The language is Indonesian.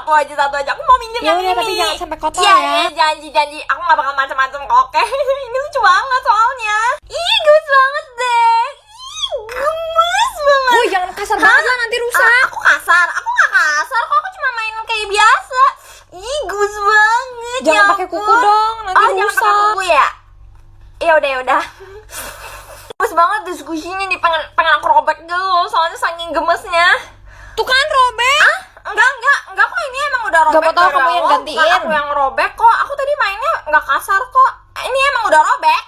Aku aja satu aja, aku mau minjem Ya yang udah, ini. tapi jangan sampai kotor Iya, ya. janji. Aku gak bakal macam-macam kok, oke? Ini lucu banget soalnya. Ih, gemes banget deh. Ih, gemes banget. Woi, jangan kasar banget lah, nanti rusak. Aku kasar, aku gak kasar kok, aku cuma main kayak biasa. Ih, gemes banget. Jangan ya pakai kuku ampun. dong, nanti Jangan pakai rusak. kuku ya. Ya udah. Gemes banget diskusinya nih, pengen aku robek gitu loh, soalnya saking gemesnya. Tuh kan robek. Enggak kok, ini emang udah robek. Gak mau tahu kamu yang Bukan gantiin. aku yang robek kok, aku tadi mainnya nggak kasar kok. Ini emang udah robek.